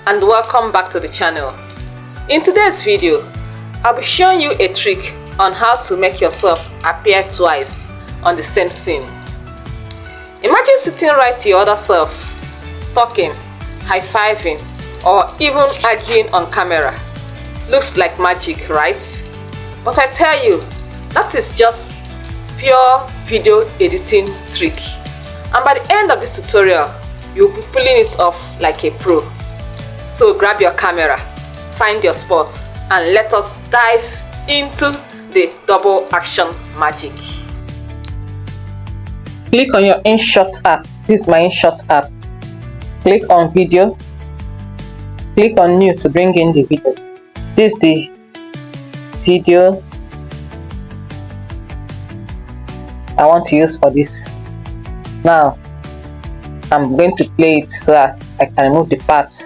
and welcome back to the channel. In today's video, I'll be showing you a trick on how to make yourself appear twice on the same scene. Imagine sitting right to your other self, talking, high-fiving, or even arguing on camera. Looks like magic, right? But I tell you, that is just pure video editing trick. And by the end of this tutorial, you'll be pulling it off like a pro. So grab your camera, find your spot, and let us dive into the double action magic. Click on your InShot app. This is my InShot app. Click on video. Click on new to bring in the video. This is the video I want to use for this. Now I'm going to play it so as I can remove the parts.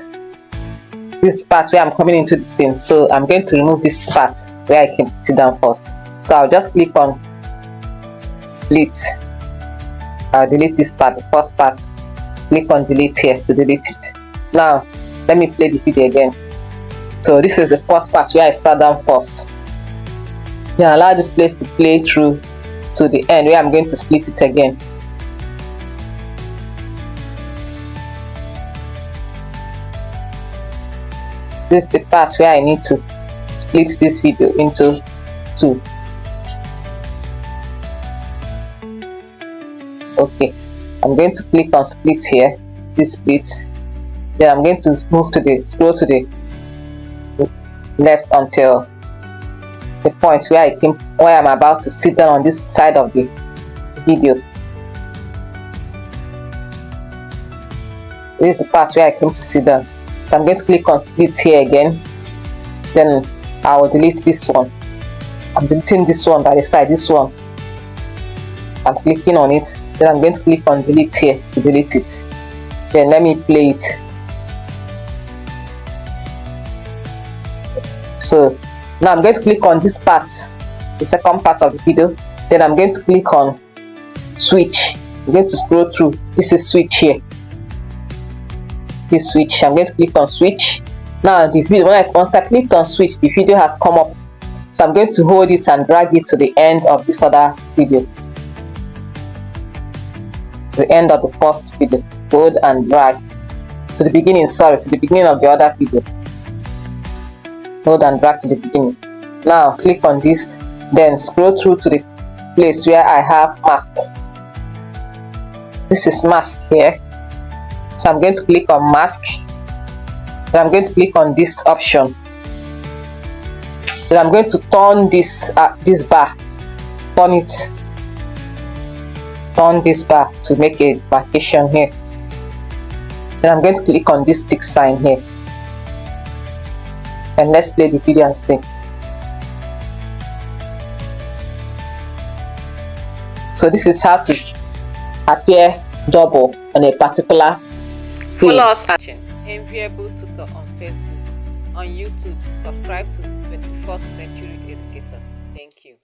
This part where I'm coming into the scene, so I'm going to remove this part where I came to sit down first. So I'll just click on split. I'll delete this part, the first part. Click on delete here to delete it. Now let me play the video again. So this is the first part where I sat down first. Then allow this place to play through to the end where I'm going to split it again. This is the part where I need to split this video into two. Okay, I'm going to click on split here, this split. Then I'm going to move to the scroll to the left until the point where I'm about to sit down on this side of the video. This is the part where I came to sit down. So I'm going to click on split here again. Then I will delete this one. I'm deleting this one by the side, this one. I'm clicking on it. Then I'm going to click on delete here to delete it. Then let me play it. So now I'm going to click on this part, the second part of the video. Then I'm going to click on switch. I'm going to scroll through. This is switch here. This switch. I'm going to click on switch. Now the video, once I clicked on switch, the video has come up. So I'm going to hold it and drag it to the end of this other video. To the end of the first video. Hold and drag to the beginning, to the beginning of the other video. Hold and drag to the beginning. Now click on this, then scroll through to the place where I have mask. This is mask here. So I'm going to click on mask. Then I'm going to click on this option. Then I'm going to turn this bar. Turn it. Turn this bar to make a demarcation here. Then I'm going to click on this tick sign here. And let's play the video and see. So this is how to appear double on a particular scene. Follow us at Enviable Tutor on Facebook, on YouTube. Subscribe to 21st Century Educator. Thank you.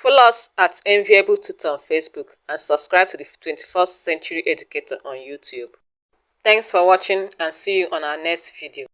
Follow us at Enviable Tutor on Facebook and subscribe to the 21st Century Educator on YouTube. Thanks for watching and see you on our next video.